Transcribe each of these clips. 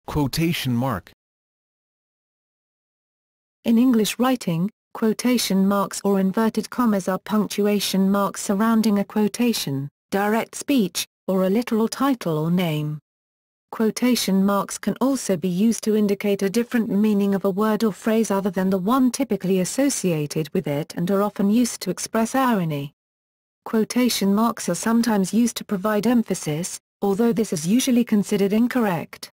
Quotation mark. In English writing, quotation marks or inverted commas are punctuation marks surrounding a quotation, direct speech, or a literal title or name. Quotation marks can also be used to indicate a different meaning of a word or phrase other than the one typically associated with it and are often used to express irony. Quotation marks are sometimes used to provide emphasis, although this is usually considered incorrect.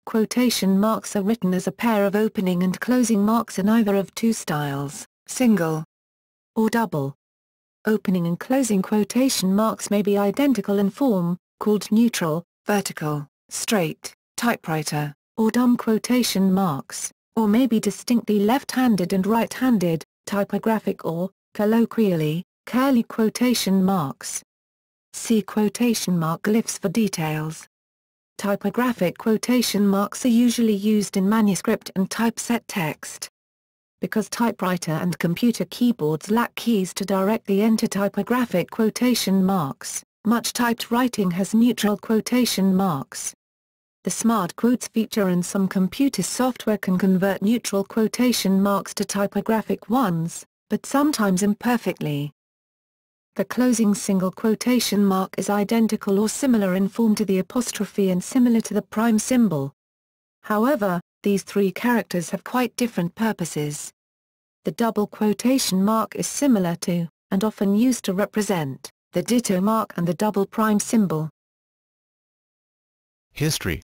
Quotation marks are written as a pair of opening and closing marks in either of two styles, single or double. Opening and closing quotation marks may be identical in form, called neutral, vertical, straight, typewriter, or dumb quotation marks, or may be distinctly left-handed and right-handed, typographic or, colloquially, curly quotation marks. See quotation mark glyphs for details. Typographic quotation marks are usually used in manuscript and typeset text. Because typewriter and computer keyboards lack keys to directly enter typographic quotation marks, much typed writing has neutral quotation marks. The Smart Quotes feature in some computer software can convert neutral quotation marks to typographic ones, but sometimes imperfectly. The closing single quotation mark is identical or similar in form to the apostrophe and similar to the prime symbol. However, these three characters have quite different purposes. The double quotation mark is similar to, and often used to represent, the ditto mark and the double prime symbol. History.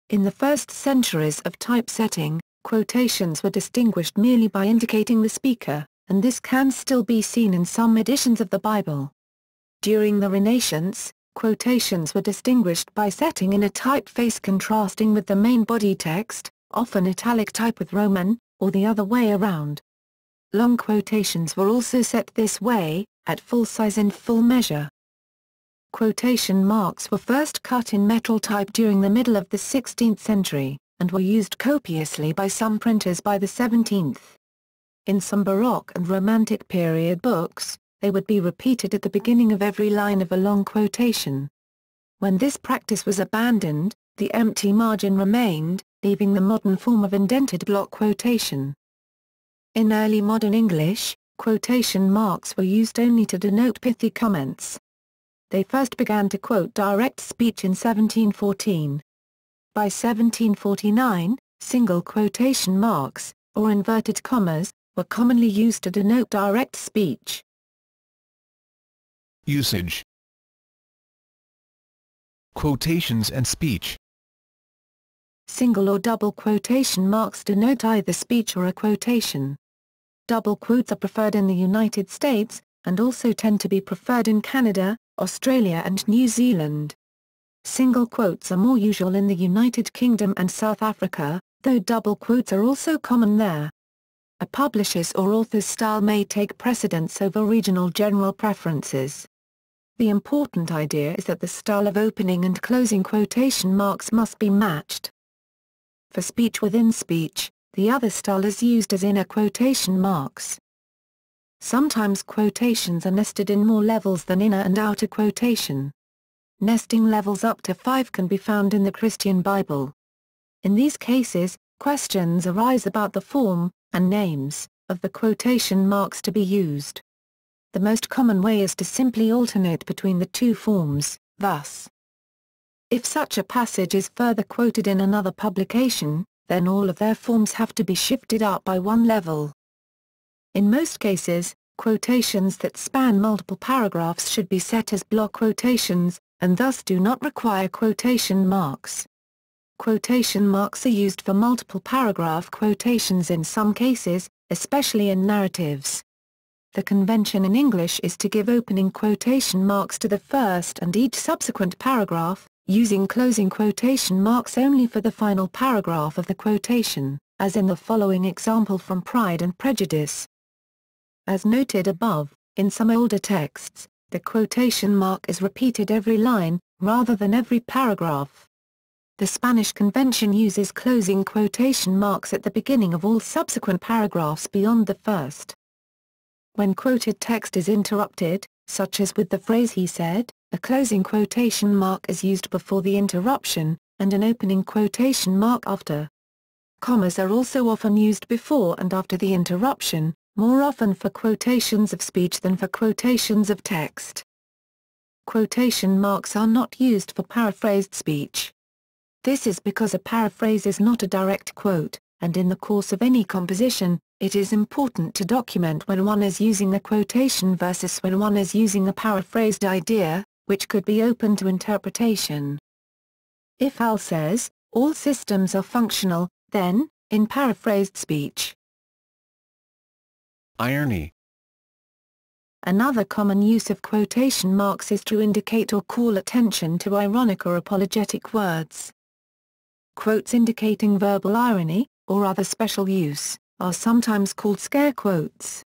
In the first centuries of typesetting, quotations were distinguished merely by indicating the speaker, and this can still be seen in some editions of the Bible. During the Renaissance, quotations were distinguished by setting in a typeface contrasting with the main body text, often italic type with Roman, or the other way around. Long quotations were also set this way, at full size and full measure. Quotation marks were first cut in metal type during the middle of the 16th century, and were used copiously by some printers by the 17th. In some Baroque and Romantic period books, they would be repeated at the beginning of every line of a long quotation. When this practice was abandoned, the empty margin remained, leaving the modern form of indented block quotation. In early modern English, quotation marks were used only to denote pithy comments. They first began to quote direct speech in 1714. By 1749, single quotation marks, or inverted commas, were commonly used to denote direct speech. Usage. Quotations and speech. Single or double quotation marks denote either speech or a quotation. Double quotes are preferred in the United States, and also tend to be preferred in Canada, Australia and New Zealand. Single quotes are more usual in the United Kingdom and South Africa, though double quotes are also common there. A publisher's or author's style may take precedence over regional general preferences. The important idea is that the style of opening and closing quotation marks must be matched. For speech within speech, the other style is used as inner quotation marks. Sometimes quotations are nested in more levels than inner and outer quotation. Nesting levels up to 5 can be found in the Christian Bible. In these cases, questions arise about the form, and names, of the quotation marks to be used. The most common way is to simply alternate between the two forms, thus. If such a passage is further quoted in another publication, then all of their forms have to be shifted up by one level. In most cases, quotations that span multiple paragraphs should be set as block quotations, and thus do not require quotation marks. Quotation marks are used for multiple paragraph quotations in some cases, especially in narratives. The convention in English is to give opening quotation marks to the first and each subsequent paragraph, using closing quotation marks only for the final paragraph of the quotation, as in the following example from Pride and Prejudice. As noted above, in some older texts, the quotation mark is repeated every line, rather than every paragraph. The Spanish convention uses closing quotation marks at the beginning of all subsequent paragraphs beyond the first. When quoted text is interrupted, such as with the phrase "he said," a closing quotation mark is used before the interruption, and an opening quotation mark after. Commas are also often used before and after the interruption, more often for quotations of speech than for quotations of text. Quotation marks are not used for paraphrased speech. This is because a paraphrase is not a direct quote, and in the course of any composition, it is important to document when one is using a quotation versus when one is using a paraphrased idea, which could be open to interpretation. If Al says, "All systems are functional," then, in paraphrased speech. Irony. Another common use of quotation marks is to indicate or call attention to ironic or apologetic words. Quotes indicating verbal irony, or other special use, are sometimes called scare quotes.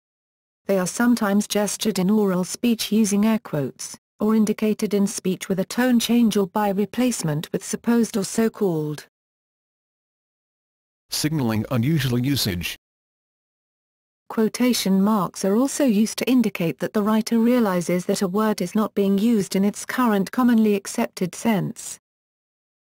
They are sometimes gestured in oral speech using air quotes, or indicated in speech with a tone change or by replacement with supposed or so-called. Signaling unusual usage. Quotation marks are also used to indicate that the writer realizes that a word is not being used in its current commonly accepted sense.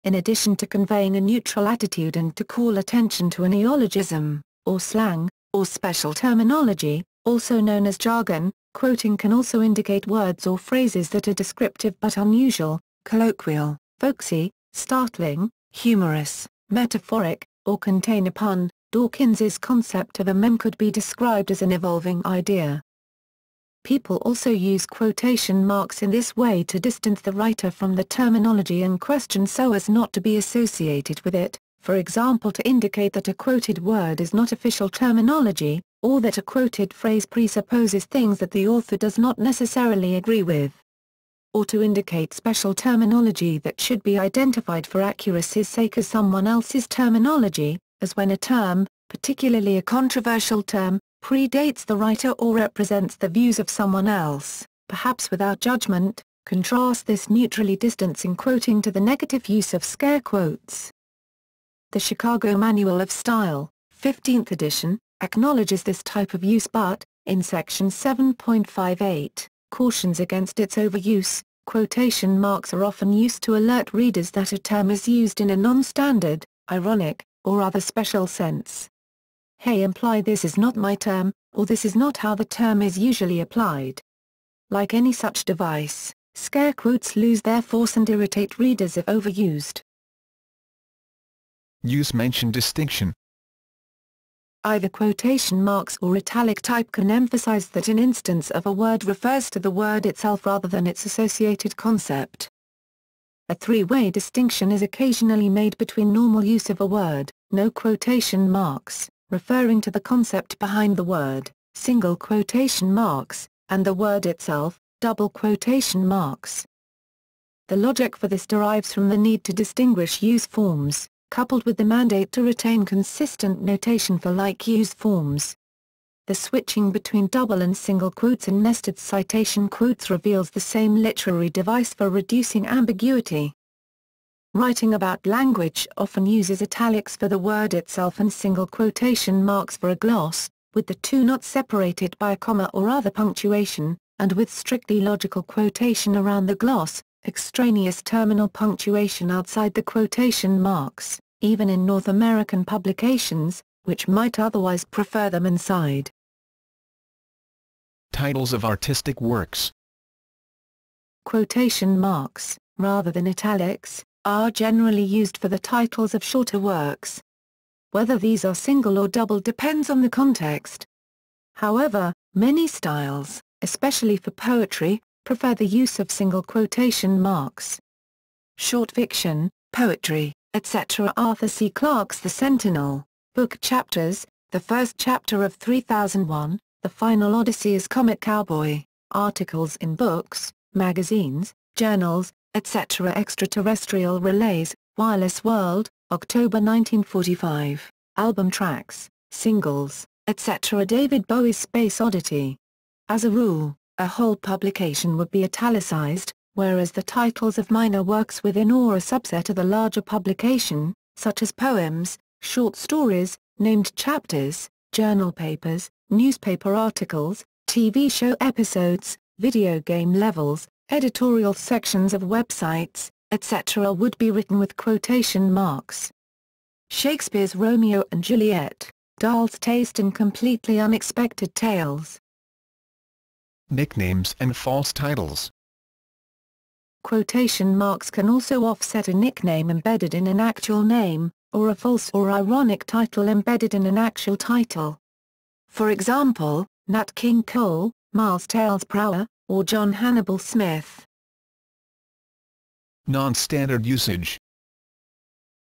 In addition to conveying a neutral attitude and to call attention to a neologism, or slang, or special terminology, also known as jargon, quoting can also indicate words or phrases that are descriptive but unusual, colloquial, folksy, startling, humorous, metaphoric, or contain a pun. Dawkins's concept of a meme could be described as an evolving idea. People also use quotation marks in this way to distance the writer from the terminology in question so as not to be associated with it, for example to indicate that a quoted word is not official terminology, or that a quoted phrase presupposes things that the author does not necessarily agree with. Or to indicate special terminology that should be identified for accuracy's sake as someone else's terminology, as when a term, particularly a controversial term, predates the writer or represents the views of someone else, perhaps without judgment. Contrast this neutrally distancing quoting to the negative use of scare quotes. The Chicago Manual of Style, 15th edition, acknowledges this type of use but, in section 7.58, cautions against its overuse. Quotation marks are often used to alert readers that a term is used in a non-standard, ironic, or other special sense. Hey, imply this is not my term, or this is not how the term is usually applied. Like any such device, scare quotes lose their force and irritate readers if overused. Use mention distinction. Either quotation marks or italic type can emphasize that an instance of a word refers to the word itself rather than its associated concept. A three-way distinction is occasionally made between normal use of a word, no quotation marks, referring to the concept behind the word, single quotation marks, and the word itself, double quotation marks. The logic for this derives from the need to distinguish use forms, coupled with the mandate to retain consistent notation for like use forms. The switching between double and single quotes in nested citation quotes reveals the same literary device for reducing ambiguity. Writing about language often uses italics for the word itself and single quotation marks for a gloss, with the two not separated by a comma or other punctuation, and with strictly logical quotation around the gloss, extraneous terminal punctuation outside the quotation marks, even in North American publications, which might otherwise prefer them inside. Titles of artistic works. Quotation marks, rather than italics, are generally used for the titles of shorter works. Whether these are single or double depends on the context. However, many styles, especially for poetry, prefer the use of single quotation marks. Short fiction, poetry, etc. Arthur C. Clarke's The Sentinel, book chapters, the first chapter of 3001, The Final Odyssey as Comic Cowboy, articles in books, magazines, journals, etc. Extraterrestrial Relays, Wireless World, October 1945, album tracks, singles, etc. David Bowie's Space Oddity. As a rule, a whole publication would be italicized, whereas the titles of minor works within or a subset of the larger publication, such as poems, short stories, named chapters, journal papers, newspaper articles, TV show episodes, video game levels, editorial sections of websites, etc. would be written with quotation marks. Shakespeare's Romeo and Juliet, Dahl's taste in completely unexpected tales. Nicknames and false titles. Quotation marks can also offset a nickname embedded in an actual name, or a false or ironic title embedded in an actual title. For example, Nat King Cole, Miles Tails Prower, or John Hannibal Smith. Non-standard usage.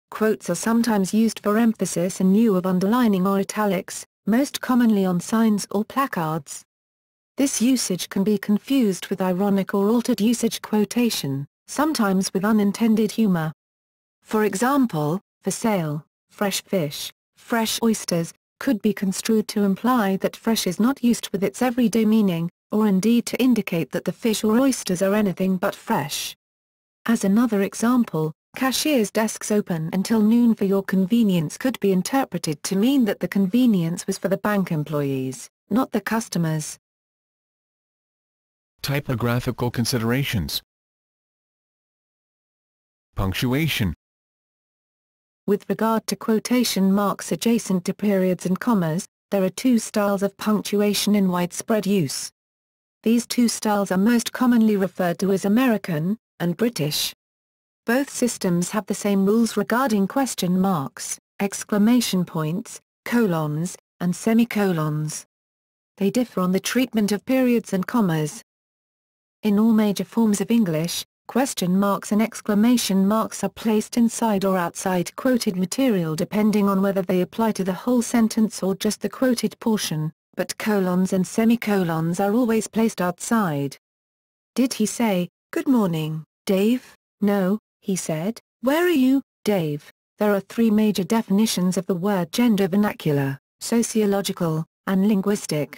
Quotes are sometimes used for emphasis in lieu of underlining or italics, most commonly on signs or placards. This usage can be confused with ironic or altered usage quotation, sometimes with unintended humor. For example, for sale, fresh fish, fresh oysters, could be construed to imply that fresh is not used with its everyday meaning, or indeed to indicate that the fish or oysters are anything but fresh. As another example, cashier's desks open until noon for your convenience could be interpreted to mean that the convenience was for the bank employees, not the customers. Typographical considerations. Punctuation. With regard to quotation marks adjacent to periods and commas, there are two styles of punctuation in widespread use. These two styles are most commonly referred to as American and British. Both systems have the same rules regarding question marks, exclamation points, colons, and semicolons. They differ on the treatment of periods and commas. In all major forms of English, question marks and exclamation marks are placed inside or outside quoted material depending on whether they apply to the whole sentence or just the quoted portion, but colons and semicolons are always placed outside. Did he say, "Good morning, Dave"? No, he said, "Where are you, Dave?" There are three major definitions of the word gender: vernacular, sociological, and linguistic.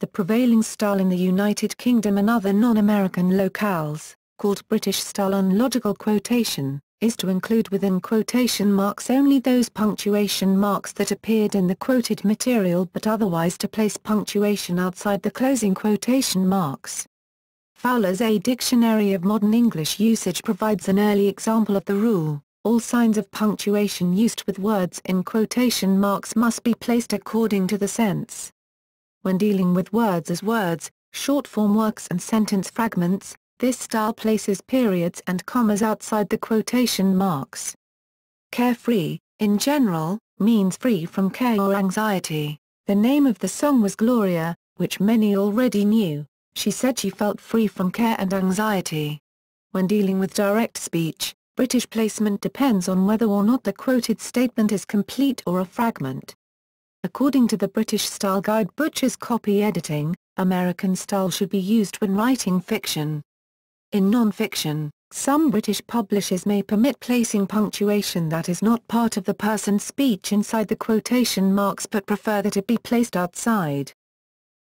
The prevailing style in the United Kingdom and other non-American locales, called British style unlogical quotation, is to include within quotation marks only those punctuation marks that appeared in the quoted material but otherwise to place punctuation outside the closing quotation marks. Fowler's A Dictionary of Modern English Usage provides an early example of the rule: all signs of punctuation used with words in quotation marks must be placed according to the sense. When dealing with words as words, short-form works and sentence fragments, this style places periods and commas outside the quotation marks. Carefree, in general, means free from care or anxiety. The name of the song was Gloria, which many already knew. She said she felt free from care and anxiety. When dealing with direct speech, British placement depends on whether or not the quoted statement is complete or a fragment. According to the British Style Guide Butcher's Copy Editing, American style should be used when writing fiction. In non-fiction, some British publishers may permit placing punctuation that is not part of the person's speech inside the quotation marks but prefer that it be placed outside.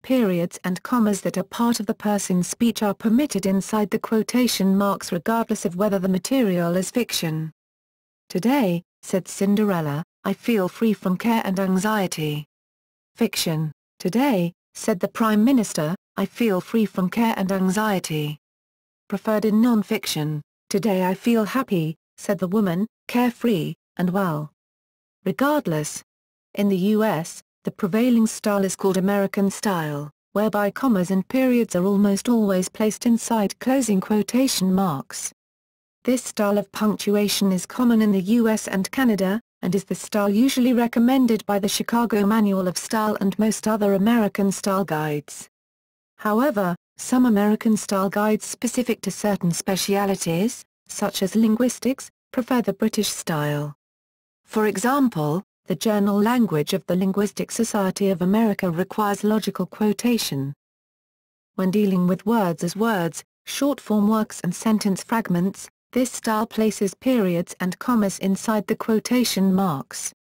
Periods and commas that are part of the person's speech are permitted inside the quotation marks regardless of whether the material is fiction. "Today," said Cinderella, "I feel free from care and anxiety." Fiction: "Today," said the Prime Minister, "I feel free from care and anxiety." Preferred in non-fiction: "Today I feel happy," said the woman, "carefree, and well." Regardless. In the U.S., the prevailing style is called American style, whereby commas and periods are almost always placed inside closing quotation marks. This style of punctuation is common in the U.S. and Canada, and is the style usually recommended by the Chicago Manual of Style and most other American style guides. However, some American style guides specific to certain specialities, such as linguistics, prefer the British style. For example, the Journal Language of the Linguistic Society of America requires logical quotation. When dealing with words as words, short-form works and sentence fragments, this style places periods and commas inside the quotation marks.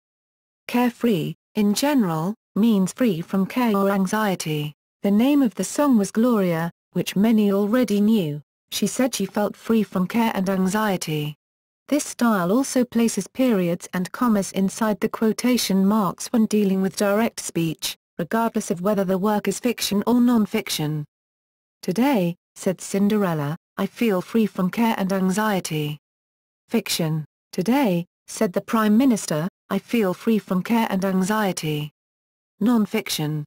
Carefree, in general, means free from care or anxiety. The name of the song was Gloria, which many already knew. She said she felt free from care and anxiety. This style also places periods and commas inside the quotation marks when dealing with direct speech, regardless of whether the work is fiction or non-fiction. "Today," said Cinderella, "I feel free from care and anxiety." Fiction. Today, said the Prime Minister, I feel free from care and anxiety. Non-fiction.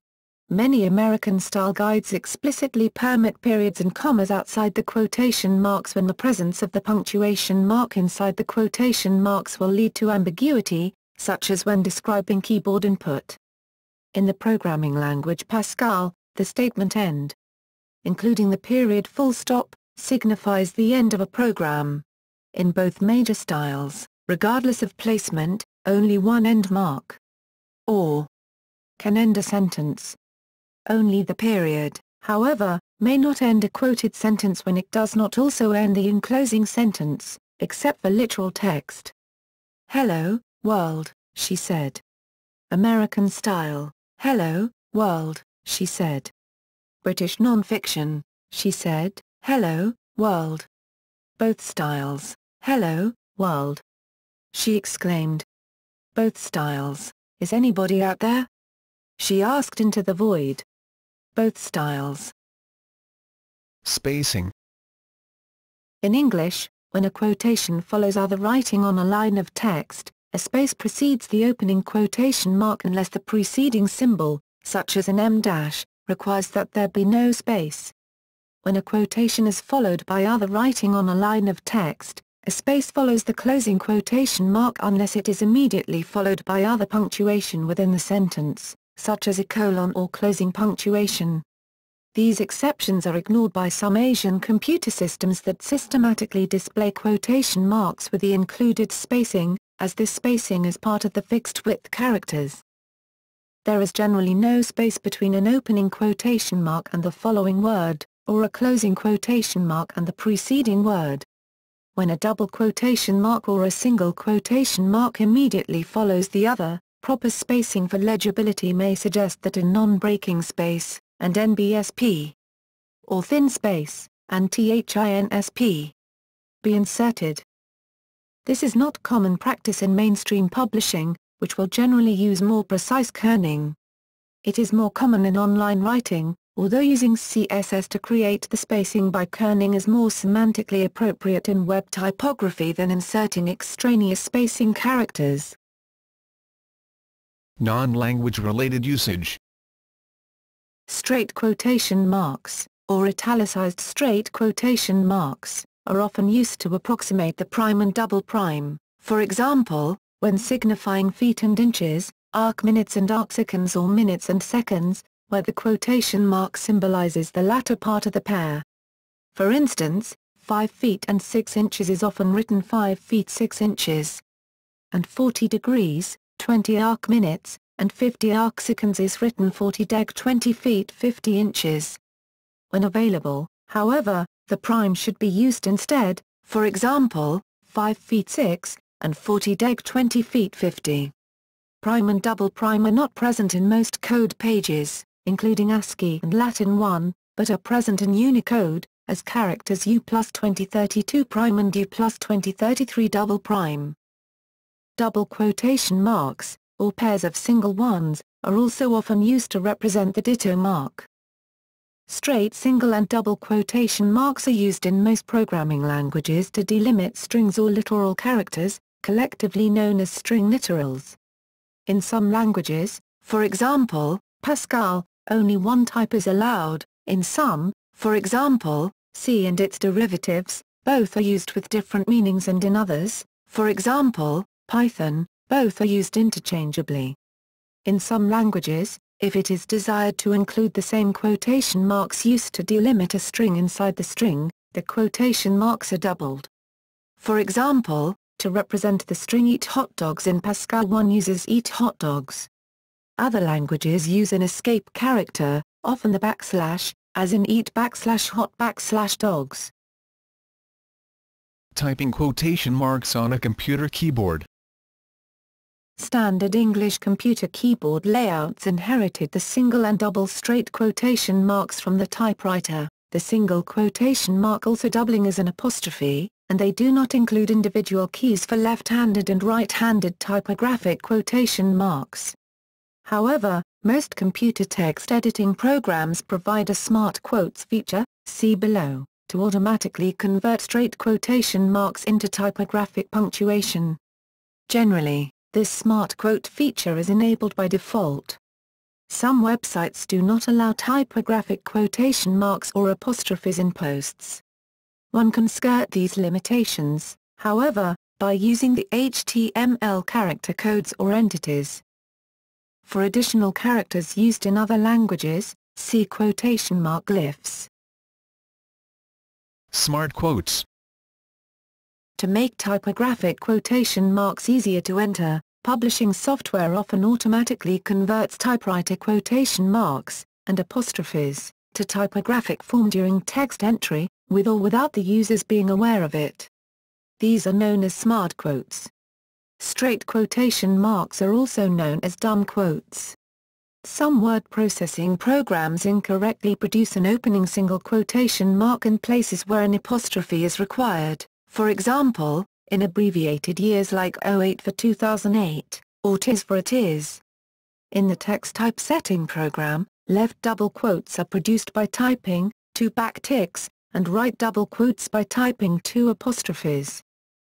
Many American-style guides explicitly permit periods and commas outside the quotation marks when the presence of the punctuation mark inside the quotation marks will lead to ambiguity, such as when describing keyboard input. In the programming language Pascal, the statement end, including the period full stop, signifies the end of a program. In both major styles, regardless of placement, only one end mark, or, can end a sentence. Only the period, however, may not end a quoted sentence when it does not also end the enclosing sentence, except for literal text. Hello, world, she said. American style, hello, world, she said. British non-fiction, she said, hello, world. Both styles, hello, world. She exclaimed. Both styles, is anybody out there? She asked into the void. Both styles. Spacing. In English, when a quotation follows other writing on a line of text, a space precedes the opening quotation mark unless the preceding symbol, such as an em dash, requires that there be no space. When a quotation is followed by other writing on a line of text, a space follows the closing quotation mark unless it is immediately followed by other punctuation within the sentence, such as a colon or closing punctuation. These exceptions are ignored by some Asian computer systems that systematically display quotation marks with the included spacing, as this spacing is part of the fixed-width characters. There is generally no space between an opening quotation mark and the following word, or a closing quotation mark and the preceding word. When a double quotation mark or a single quotation mark immediately follows the other, proper spacing for legibility may suggest that a non-breaking space, and NBSP, or thin space, and THINSP, be inserted. This is not common practice in mainstream publishing, which will generally use more precise kerning. It is more common in online writing, although using CSS to create the spacing by kerning is more semantically appropriate in web typography than inserting extraneous spacing characters. Non-language related usage. Straight quotation marks, or italicized straight quotation marks, are often used to approximate the prime and double prime, for example, when signifying feet and inches, arc minutes and arcseconds or minutes and seconds, where the quotation mark symbolizes the latter part of the pair. For instance, 5 feet and 6 inches is often written 5 feet 6 inches. And 40 degrees, 20 arc minutes, and 50 arcseconds is written 40 deg 20 feet 50 inches. When available, however, the prime should be used instead, for example, 5 feet 6, and 40 deg 20 feet 50. Prime and double prime are not present in most code pages, including ASCII and Latin 1, but are present in Unicode, as characters U plus 2032 prime and U plus 2033 double prime. Double quotation marks, or pairs of single ones, are also often used to represent the ditto mark. Straight single and double quotation marks are used in most programming languages to delimit strings or littoral characters, collectively known as string literals. In some languages, for example, Pascal, only one type is allowed. In some, for example, C and its derivatives, both are used with different meanings, and in others, for example, Python, both are used interchangeably. In some languages, if it is desired to include the same quotation marks used to delimit a string inside the string, the quotation marks are doubled. For example, to represent the string eat hot dogs in Pascal one uses eat hot dogs. Other languages use an escape character, often the backslash, as in eat /hot dogs. Typing quotation marks on a computer keyboard. Standard English computer keyboard layouts inherited the single and double straight quotation marks from the typewriter, the single quotation mark also doubling as an apostrophe, and they do not include individual keys for left-handed and right-handed typographic quotation marks. However, most computer text editing programs provide a smart quotes feature, see below. to automatically convert straight quotation marks into typographic punctuation. Generally, this smart quote feature is enabled by default. Some websites do not allow typographic quotation marks or apostrophes in posts. One can skirt these limitations, however, by using the HTML character codes or entities. For additional characters used in other languages, see quotation mark glyphs. Smart quotes. To make typographic quotation marks easier to enter, publishing software often automatically converts typewriter quotation marks and apostrophes to typographic form during text entry, with or without the users being aware of it. These are known as smart quotes. Straight quotation marks are also known as dumb quotes. Some word processing programs incorrectly produce an opening single quotation mark in places where an apostrophe is required, for example, in abbreviated years like 08 for 2008, or TIS for it is. In the text typesetting program, left double quotes are produced by typing 2 backticks, and right double quotes by typing 2 apostrophes.